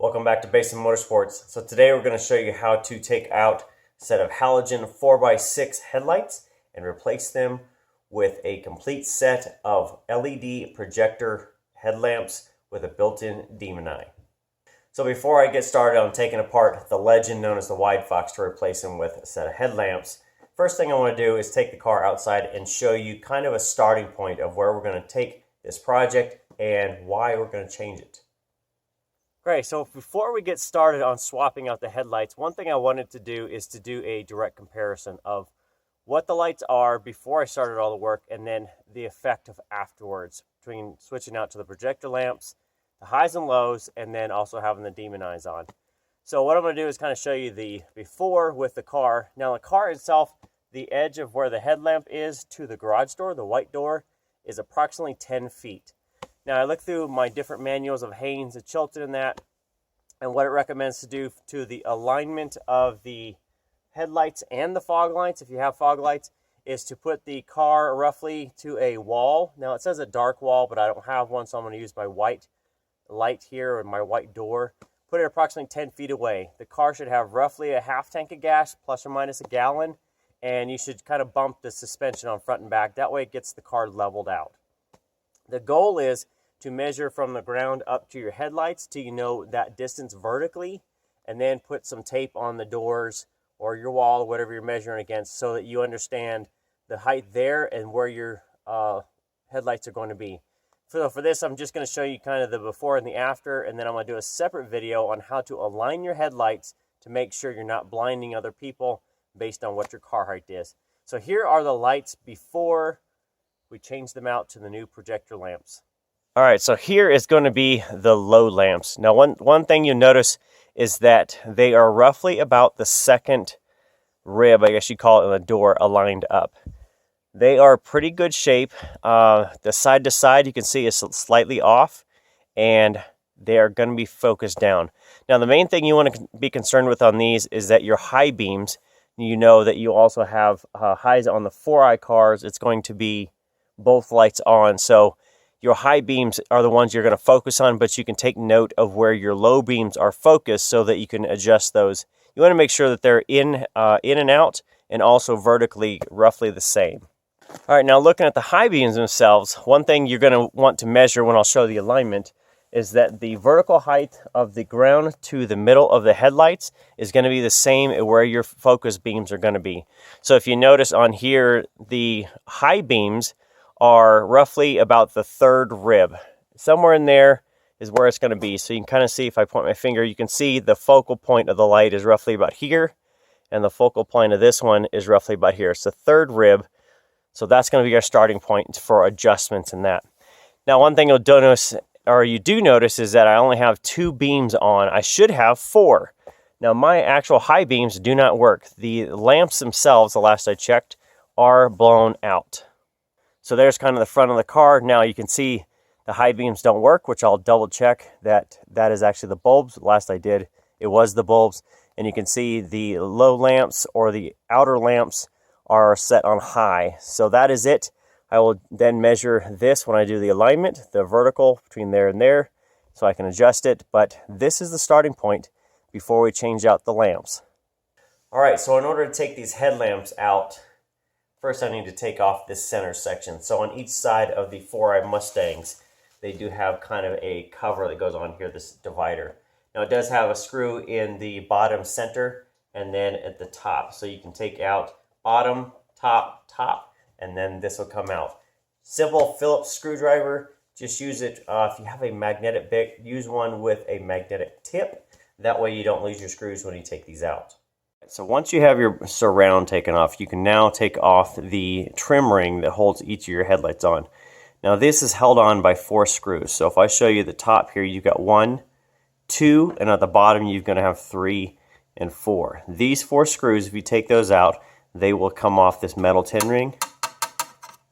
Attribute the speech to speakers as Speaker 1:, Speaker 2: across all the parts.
Speaker 1: Welcome back to Basin Motorsports. So today we're going to show you how to take out a set of halogen 4x6 headlights and replace them with a complete set of LED projector headlamps with a built-in demon eye. So before I get started on taking apart the legend known as the WideFox to replace them with a set of headlamps, first thing I want to do is take the car outside and show you kind of a starting point of where we're going to take this project and why we're going to change it. Great, so before we get started on swapping out the headlights, one thing I wanted to do is to do a direct comparison of what the lights are before I started all the work and then the effect of afterwards between switching out to the projector lamps, the highs and lows, and then also having the demon eyes on. So what I'm going to do is kind of show you the before with the car. Now the car itself, the edge of where the headlamp is to the garage door, the white door, is approximately 10 feet. Now I looked through my different manuals of Haynes and Chilton and that, and what it recommends to do to the alignment of the headlights and the fog lights, if you have fog lights, is to put the car roughly to a wall. Now it says a dark wall, but I don't have one, so I'm going to use my white light here and my white door. Put it approximately 10 feet away. The car should have roughly a half tank of gas, plus or minus a gallon, and you should kind of bump the suspension on front and back. That way it gets the car leveled out. The goal is to measure from the ground up to your headlights till you know that distance vertically, and then put some tape on the doors or your wall, whatever you're measuring against, so that you understand the height there and where your headlights are going to be. So for this, I'm just going to show you kind of the before and the after, and then I'm going to do a separate video on how to align your headlights to make sure you're not blinding other people based on what your car height is. So here are the lights before we change them out to the new projector lamps. All right, so here is going to be the low lamps. Now, one thing you'll notice is that they are roughly about the second rib, I guess you call it, in the door aligned up. They are pretty good shape. The side to side you can see is slightly off, and they are going to be focused down. Now, the main thing you want to be concerned with on these is that your high beams, you know that you also have highs on the 4i cars. It's going to be both lights on, so your high beams are the ones you're going to focus on, but you can take note of where your low beams are focused so that you can adjust those. You want to make sure that they're in and out, and also vertically roughly the same. All right, now looking at the high beams themselves, one thing you're going to want to measure when I'll show the alignment is that the vertical height of the ground to the middle of the headlights is going to be the same at where your focus beams are going to be. So if you notice on here, the high beams are roughly about the third rib. Somewhere in there is where it's going to be. So you can kind of see, if I point my finger, you can see the focal point of the light is roughly about here, and the focal point of this one is roughly about here. It's the third rib. So that's going to be our starting point for adjustments in that. Now, one thing you'll notice, or you do notice, is that I only have 2 beams on. I should have 4. Now, my actual high beams do not work. The lamps themselves, the last I checked, are blown out. So there's kind of the front of the car. Now you can see the high beams don't work, which I'll double check that is actually the bulbs. Last I did, it was the bulbs. And you can see the low lamps or the outer lamps are set on high. So that is it. I will then measure this when I do the alignment, the vertical between there and there, so I can adjust it. But this is the starting point before we change out the lamps. All right, so in order to take these headlamps out, first I need to take off this center section. So on each side of the 4i Mustangs, they do have kind of a cover that goes on here, this divider. Now it does have a screw in the bottom center and then at the top. So you can take out bottom, top, top, and then this will come out. Simple Phillips screwdriver. Just use it if you have a magnetic bit, use one with a magnetic tip. That way you don't lose your screws when you take these out. So once you have your surround taken off, you can now take off the trim ring that holds each of your headlights on. Now this is held on by 4 screws. So if I show you the top here, you've got 1, 2, and at the bottom you're going to have 3 and 4. These 4 screws, if you take those out, they will come off this metal tin ring.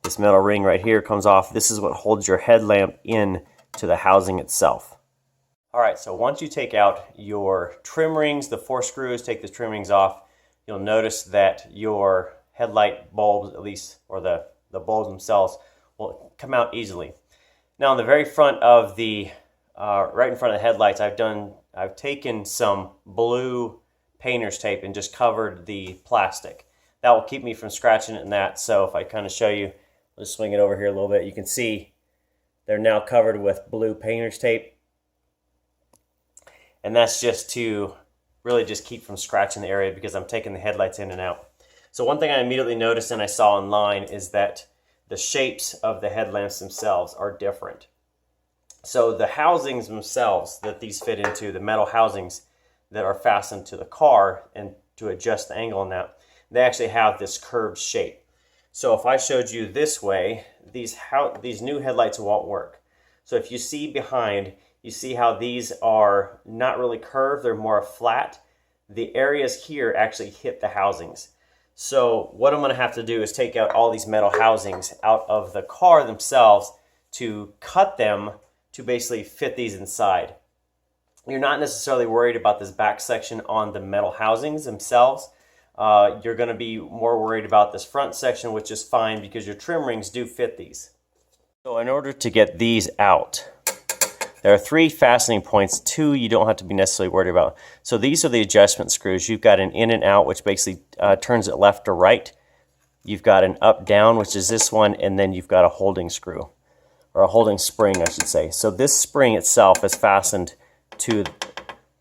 Speaker 1: This metal ring right here comes off. This is what holds your headlamp in to the housing itself. All right, so once you take out your trim rings, the 4 screws, take the trim rings off, you'll notice that your headlight bulbs, at least, or the bulbs themselves, will come out easily. Now on the very front of the, right in front of the headlights, I've done I've taken some blue painter's tape and just covered the plastic. That will keep me from scratching it in that. So if I kind of show you, I'll just swing it over here a little bit, you can see they're now covered with blue painter's tape. And that's just to really just keep from scratching the area because I'm taking the headlights in and out. So one thing I immediately noticed and I saw online is that the shapes of the headlamps themselves are different. So the housings themselves that these fit into, the metal housings that are fastened to the car and to adjust the angle on that, they actually have this curved shape. So if I showed you this way, these new headlights won't work. So if you see behind, you see how these are not really curved, they're more flat. The areas here actually hit the housings. So what I'm going to have to do is take out all these metal housings out of the car themselves to cut them to basically fit these inside. You're not necessarily worried about this back section on the metal housings themselves. You're going to be more worried about this front section, which is fine because your trim rings do fit these. So in order to get these out, there are 3 fastening points. 2 you don't have to be necessarily worried about. So these are the adjustment screws. You've got an in and out, which basically turns it left or right. You've got an up down, which is this one, and then you've got a holding screw, or a holding spring, I should say. So this spring itself is fastened to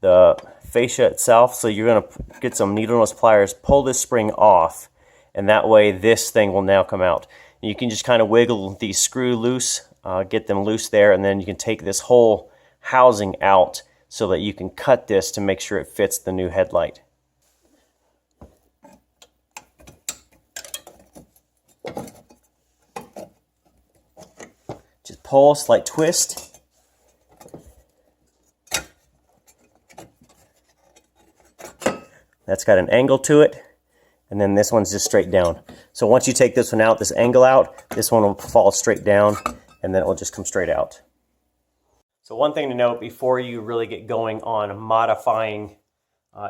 Speaker 1: the fascia itself. So you're going to get some needle nose pliers, pull this spring off, and that way this thing will now come out. And you can just kind of wiggle the screw loose, get them loose there, and then you can take this whole housing out so that you can cut this to make sure it fits the new headlight. Just pull, slight twist. That's got an angle to it, and then this one's just straight down. So once you take this one out, this angle out, this one will fall straight down, and then it will just come straight out. So one thing to note before you really get going on modifying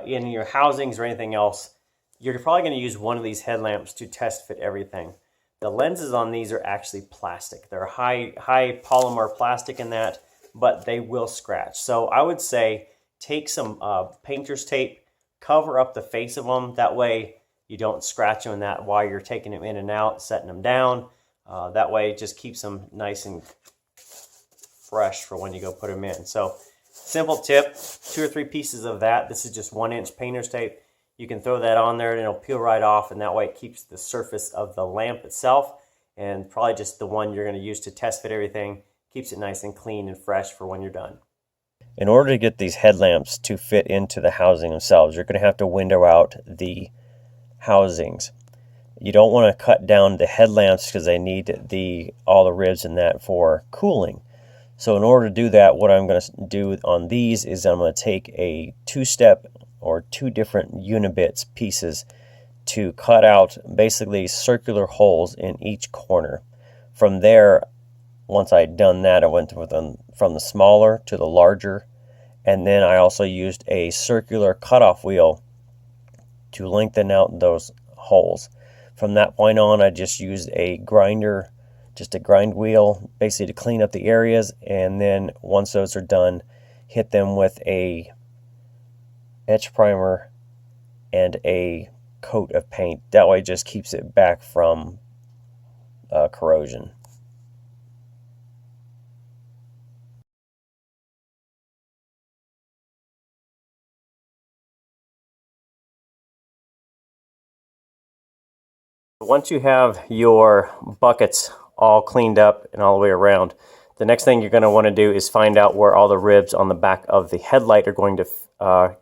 Speaker 1: in your housings or anything else, you're probably going to use one of these headlamps to test fit everything. The lenses on these are actually plastic. They're high polymer plastic in that, but they will scratch. So I would say take some painter's tape, cover up the face of them. That way you don't scratch them in that while you're taking them in and out, setting them down. That way it just keeps them nice and fresh for when you go put them in. So simple tip, 2 or 3 pieces of that. This is just 1-inch painter's tape. You can throw that on there and it'll peel right off, and that way it keeps the surface of the lamp itself, and probably just the one you're going to use to test fit everything, keeps it nice and clean and fresh for when you're done. In order to get these headlamps to fit into the housing themselves, you're going to have to window out the housings. You don't want to cut down the headlamps because they need all the ribs in that for cooling. So in order to do that, what I'm going to do on these is I'm going to take a 2-step or 2 different unibits pieces to cut out basically circular holes in each corner. From there, once I'd done that, I went from the smaller to the larger, and then I also used a circular cutoff wheel to lengthen out those holes. From that point on, I just used a grinder, just a grind wheel, basically to clean up the areas, and then once those are done, hit them with a etch primer and a coat of paint. That way it just keeps it back from corrosion. Once you have your buckets all cleaned up and all the way around, the next thing you're going to want to do is find out where all the ribs on the back of the headlight are going to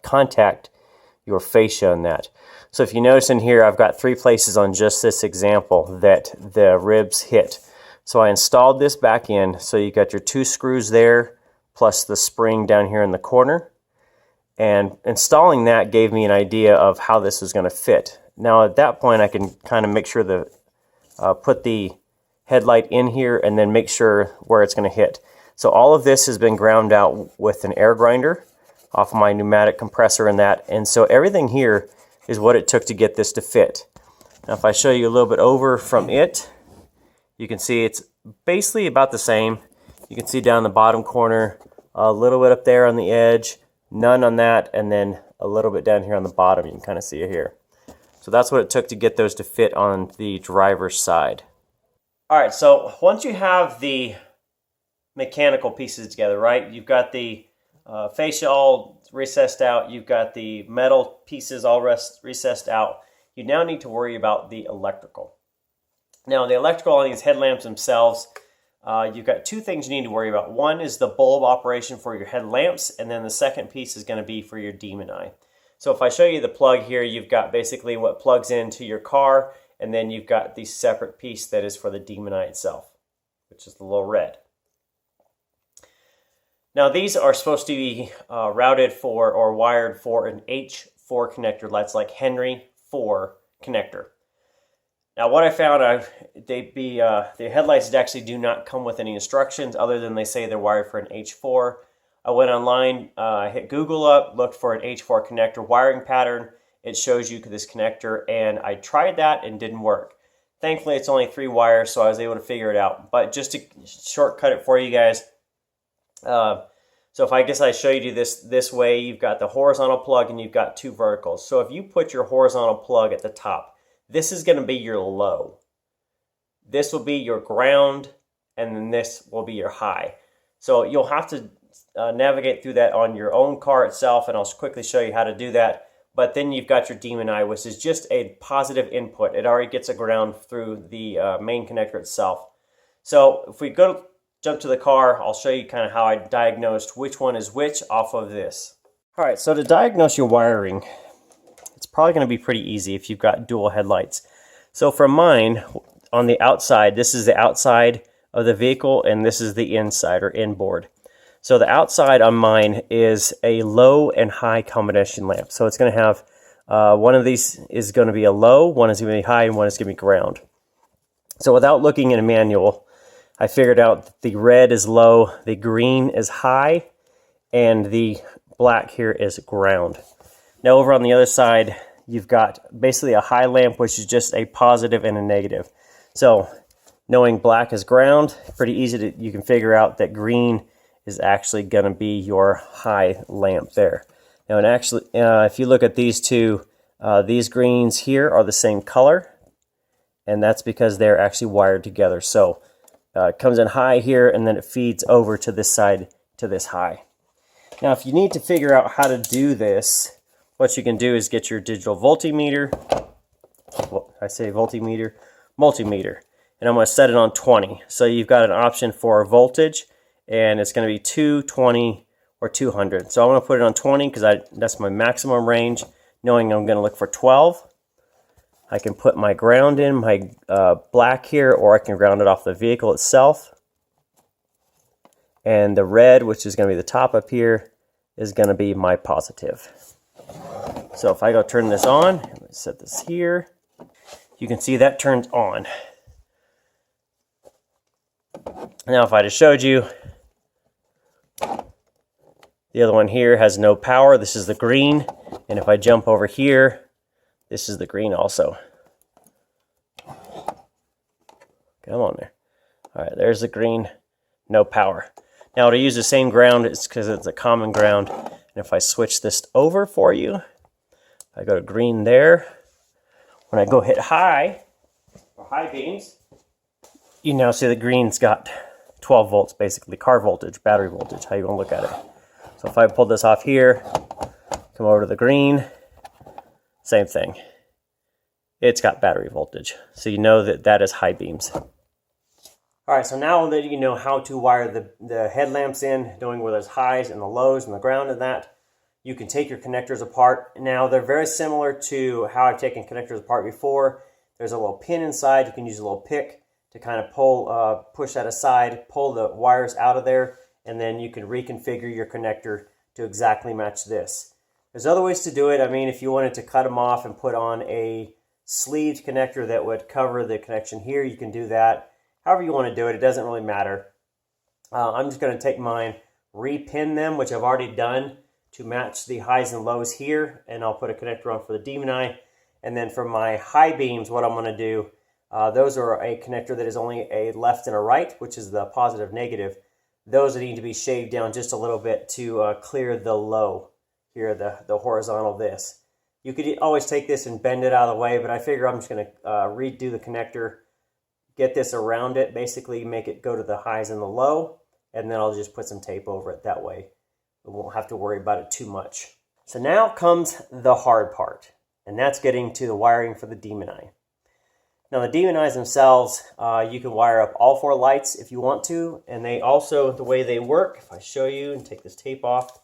Speaker 1: contact your fascia in that. So if you notice in here, I've got 3 places on just this example that the ribs hit. So I installed this back in, so you got your 2 screws there, plus the spring down here in the corner. And installing that gave me an idea of how this is going to fit. Now at that point I can kind of make sure that put the headlight in here and then make sure where it's going to hit. So all of this has been ground out with an air grinder off my pneumatic compressor and that, and so everything here is what it took to get this to fit. Now if I show you a little bit over from it, you can see it's basically about the same. You can see down the bottom corner, a little bit up there on the edge, none on that, and then a little bit down here on the bottom. You can kind of see it here. So that's what it took to get those to fit on the driver's side. All right, so once you have the mechanical pieces together, right? You've got the fascia all recessed out. You've got the metal pieces all recessed out. You now need to worry about the electrical. Now, the electrical on these headlamps themselves, you've got two things you need to worry about. One is the bulb operation for your headlamps, and then the second piece is going to be for your demon eye. So if I show you the plug here, you've got basically what plugs into your car, and then you've got the separate piece that is for the demon eye itself, which is the little red. Now these are supposed to be routed for or wired for an H4 connector. That's like Henry 4 connector. Now what I found, the headlights actually do not come with any instructions other than they say they're wired for an H4. I went online, hit Google up, looked for an H4 connector wiring pattern. It shows you this connector, and I tried that and didn't work. Thankfully, it's only 3 wires, so I was able to figure it out. But just to shortcut it for you guys, so if I show you this way, you've got the horizontal plug and you've got 2 verticals. So if you put your horizontal plug at the top, this is going to be your low. This will be your ground, and then this will be your high. So you'll have to navigate through that on your own car itself, and I'll quickly show you how to do that. But then you've got your demon eye, which is just a positive input. It already gets a ground through the main connector itself. So if we jump to the car, I'll show you kind of how I diagnosed which one is which off of this. All right, so to diagnose your wiring, it's probably going to be pretty easy if you've got dual headlights. So for mine, on the outside, this is the outside of the vehicle, and this is the inside or inboard. So the outside on mine is a low and high combination lamp. So it's going to have, one of these is going to be a low, one is going to be high, and one is going to be ground. So without looking in a manual, I figured out that the red is low, the green is high, and the black here is ground. Now over on the other side, you've got basically a high lamp, which is just a positive and a negative. So knowing black is ground, pretty easy you can figure out that green is actually going to be your high lamp there. Now, and actually, if you look at these two, these greens here are the same color, and that's because they're actually wired together. So it comes in high here, and then it feeds over to this side to this high. Now, if you need to figure out how to do this, what you can do is get your digital voltmeter. Well, I say voltmeter, multimeter, and I'm going to set it on 20. So you've got an option for voltage, and it's going to be 220 or 200. So I'm going to put it on 20 because that's my maximum range, knowing I'm going to look for 12. I can put my ground in, my black here, or I can ground it off the vehicle itself. And the red, which is going to be the top up here, is going to be my positive. So if I go turn this on, let's set this here, you can see that turns on. Now if I just showed you, the other one here has no power. This is the green. And if I jump over here, this is the green also. Come on there. All right, there's the green, no power. Now to use the same ground, it's because it's a common ground. And if I switch this over for you, I go to green there. When I go hit high, or high beams, you now see the green's got 12 volts, basically car voltage, battery voltage, how you want to look at it. So if I pull this off here, come over to the green, same thing. It's got battery voltage. So you know that that is high beams. All right, so now that you know how to wire the headlamps in, knowing where there's highs and the lows and the ground and that, you can take your connectors apart. Now they're very similar to how I've taken connectors apart before. There's a little pin inside. You can use a little pick to kind of pull, push that aside, pull the wires out of there, and then you can reconfigure your connector to exactly match this. There's other ways to do it. I mean, if you wanted to cut them off and put on a sleeved connector that would cover the connection here, you can do that. However you want to do it, it doesn't really matter. I'm just going to take mine, repin them, which I've already done, to match the highs and lows here, and I'll put a connector on for the demon eye. And then for my high beams, what I'm going to do, those are a connector that is only a left and a right, which is the positive negative. Those need to be shaved down just a little bit to clear the low. here, the horizontal this. You could always take this and bend it out of the way, but I figure I'm just going to redo the connector, get this around it, basically make it go to the highs and the low, and then I'll just put some tape over it that way. We won't have to worry about it too much. So now comes the hard part, and that's getting to the wiring for the Demon Eye. Now the Demon Eyes themselves, you can wire up all 4 lights if you want to, and they also, the way they work, if I show you and take this tape off,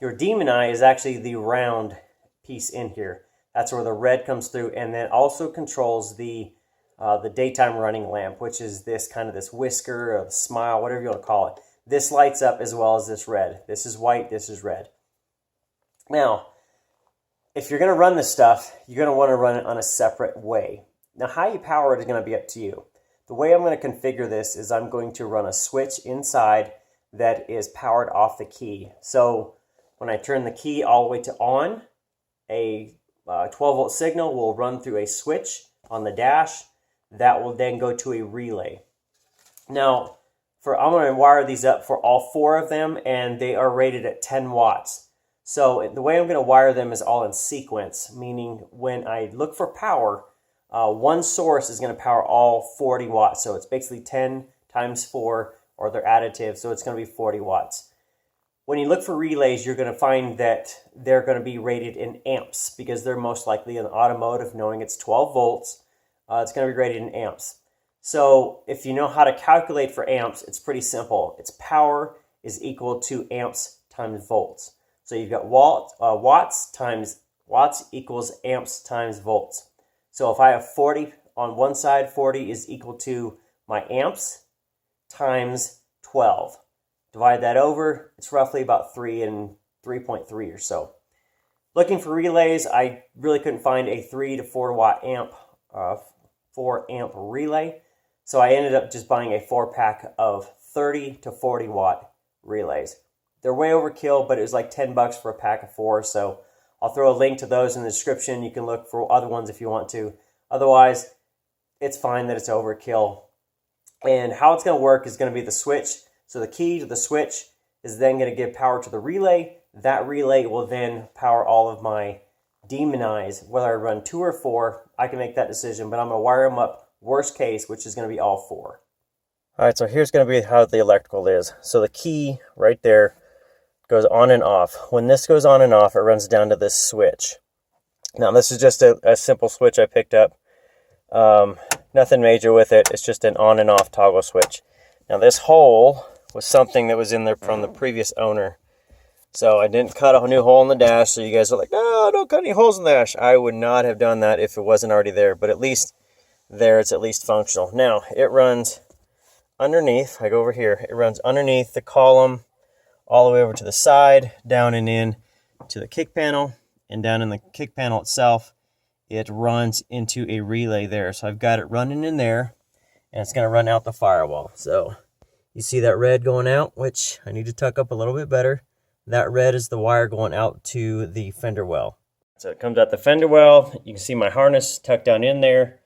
Speaker 1: your Demon Eye is actually the round piece in here. That's where the red comes through, and then also controls the daytime running lamp, which is this kind of this whisker or the smile, whatever you want to call it. This lights up as well as this red. This is white, this is red. Now, if you're going to run this stuff, you're going to want to run it on a separate way. Now, how you power it is going to be up to you. The way I'm going to configure this is I'm going to run a switch inside that is powered off the key. So when I turn the key all the way to on, a 12-volt signal will run through a switch on the dash. That will then go to a relay. Now, I'm going to wire these up for all 4 of them, and they are rated at 10 watts. So the way I'm going to wire them is all in sequence, meaning when I look for power, one source is going to power all 40 watts. So it's basically 10 times 4, or they're additive, so it's going to be 40 watts. When you look for relays, you're going to find that they're going to be rated in amps because they're most likely in automotive, knowing it's 12 volts. It's going to be rated in amps. So if you know how to calculate for amps, it's pretty simple. Its power is equal to amps times volts. So you've got watts times watts equals amps times volts. So if I have 40 on one side, 40 is equal to my amps times 12. Divide that over, it's roughly about 3 and 3.3 or so. Looking for relays, I really couldn't find a 3 to 4 watt amp, 4 amp relay. So I ended up just buying a 4-pack of 30 to 40 watt relays. They're way overkill, but it was like $10 for a pack of 4. So I'll throw a link to those in the description. You can look for other ones if you want to. Otherwise, it's fine that it's overkill. And how it's going to work is going to be the switch. So the key to the switch is then going to give power to the relay. That relay will then power all of my Demon Eyes. Whether I run 2 or 4, I can make that decision, but I'm going to wire them up worst case, which is going to be all 4. All right, so here's going to be how the electrical is. So the key right there goes on and off. When this goes on and off, it runs down to this switch. Now this is just a simple switch I picked up. Nothing major with it. It's just an on and off toggle switch. Now this hole was something that was in there from the previous owner. So I didn't cut a new hole in the dash, so you guys are like, no, don't cut any holes in the dash. I would not have done that if it wasn't already there, but at least there it's at least functional. Now, it runs underneath, I go over here, it runs underneath the column, all the way over to the side, down and in to the kick panel, and down in the kick panel itself, it runs into a relay there. So I've got it running in there, and it's going to run out the firewall. So you see that red going out, which I need to tuck up a little bit better. That red is the wire going out to the fender well. So it comes out the fender well. You can see my harness tucked down in there,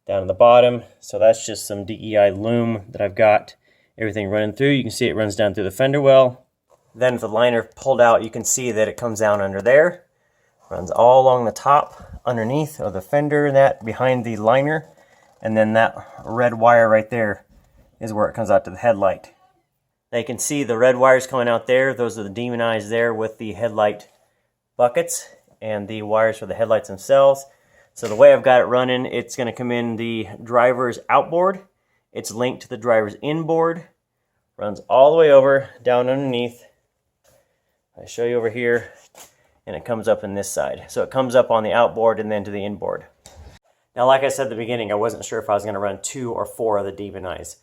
Speaker 1: down at the bottom. So that's just some DEI loom that I've got everything running through. You can see it runs down through the fender well. Then with the liner pulled out, you can see that it comes down under there. Runs all along the top, underneath of the fender, that behind the liner. And then that red wire right there is where it comes out to the headlight. Now you can see the red wires coming out there. Those are the Demon Eyes there with the headlight buckets and the wires for the headlights themselves. So the way I've got it running, it's going to come in the driver's outboard. It's linked to the driver's inboard. Runs all the way over, down underneath. I show you over here, and it comes up in this side. So it comes up on the outboard and then to the inboard. Now, like I said at the beginning, I wasn't sure if I was going to run 2 or 4 of the Demon Eyes.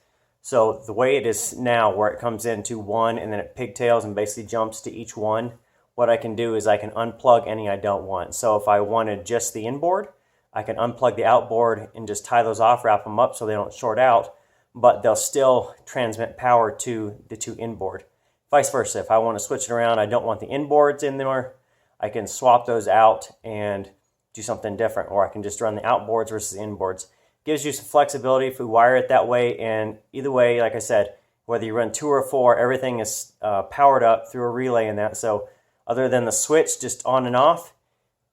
Speaker 1: So the way it is now, where it comes into one and then it pigtails and basically jumps to each one, what I can do is I can unplug any I don't want. So if I wanted just the inboard, I can unplug the outboard and just tie those off, wrap them up so they don't short out, but they'll still transmit power to the 2 inboard. Vice versa, if I want to switch it around, I don't want the inboards in there, I can swap those out and do something different, or I can just run the outboards versus the inboards. Gives you some flexibility if we wire it that way, and either way, like I said, Whether you run 2 or 4, everything is powered up through a relay in that. So other than the switch just on and off,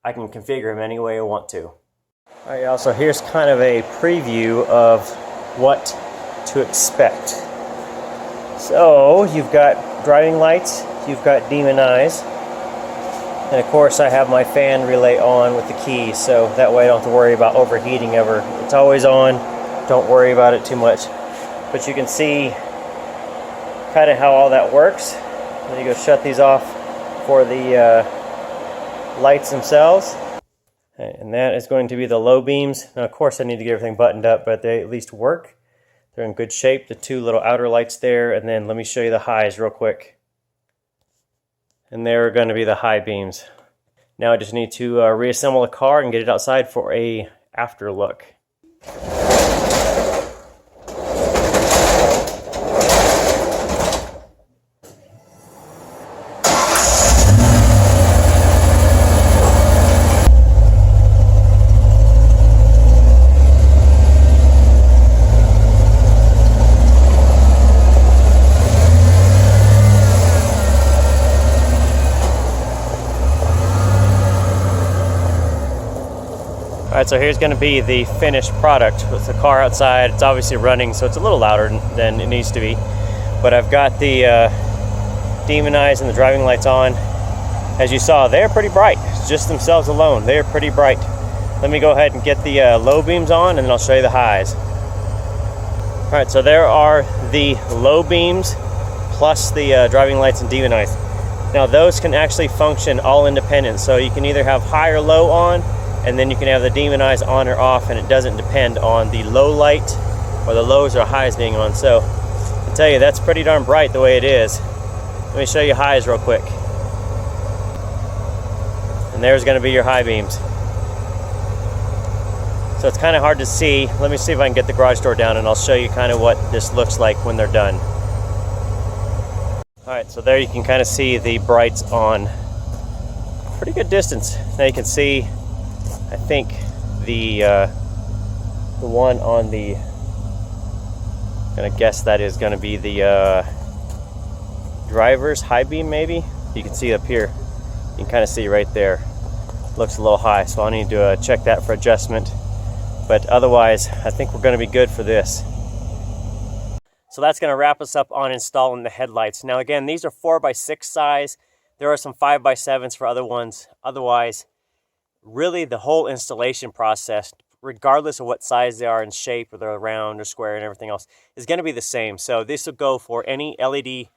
Speaker 1: I can configure them any way I want to. All right, y'all, so here's kind of a preview of what to expect. So you've got driving lights, you've got demon eyes, and of course I have my fan relay on with the keys, so that way I don't have to worry about overheating ever. It's always on, don't worry about it too much. But you can see kind of how all that works. Then you go shut these off for the lights themselves. And that is going to be the low beams. Now of course I need to get everything buttoned up, but they at least work. They're in good shape, the 2 little outer lights there, and then let me show you the highs real quick. And they're going to be the high beams. Now I just need to reassemble the car and get it outside for a after look. Alright, so here's going to be the finished product with the car outside. It's obviously running, so it's a little louder than it needs to be. But I've got the demon eyes and the driving lights on. As you saw, they're pretty bright. Just themselves alone, they're pretty bright. Let me go ahead and get the low beams on, and then I'll show you the highs. Alright, so there are the low beams plus the driving lights and demon eyes. Now those can actually function all independent, so you can either have high or low on, and then you can have the demon eyes on or off, and it doesn't depend on the low light or the lows or highs being on. So I tell you, that's pretty darn bright the way it is. Let me show you highs real quick. And there's going to be your high beams. So it's kind of hard to see. Let me see if I can get the garage door down, and I'll show you kind of what this looks like when they're done. Alright, so there you can kind of see the brights on pretty good distance. Now you can see, I think the one on the, I'm gonna guess that is gonna be the driver's high beam maybe. You can see up here, you can kind of see right there. Looks a little high, so I'll need to check that for adjustment. But otherwise, I think we're gonna be good for this. So that's gonna wrap us up on installing the headlights. Now again, these are 4x6 size. There are some 5x7s for other ones. Otherwise, really the whole installation process, regardless of what size they are in shape, or they're round or square and everything else, is going to be the same. So this will go for any LED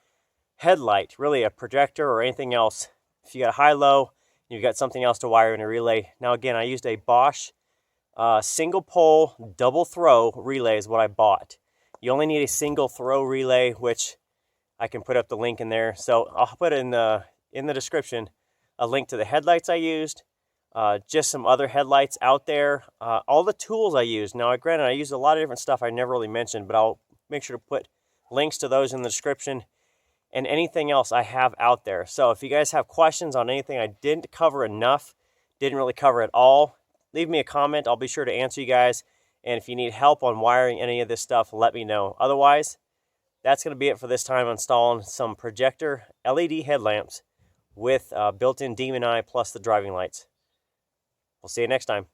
Speaker 1: headlight, really a projector or anything else. If you got high-low, you've got something else to wire in a relay. Now again, I used a Bosch single pole double throw relay is what I bought. You only need a single throw relay, which I can put up the link in there. So I'll put in the description a link to the headlights I used. Just some other headlights out there, all the tools I use. Now, granted, I use a lot of different stuff I never really mentioned, but I'll make sure to put links to those in the description, and anything else I have out there. So if you guys have questions on anything I didn't cover enough, didn't really cover at all, leave me a comment. I'll be sure to answer you guys. And if you need help on wiring any of this stuff, let me know. Otherwise, that's going to be it for this time, installing some Projector LED headlamps with built-in demon eye plus the driving lights. We'll see you next time.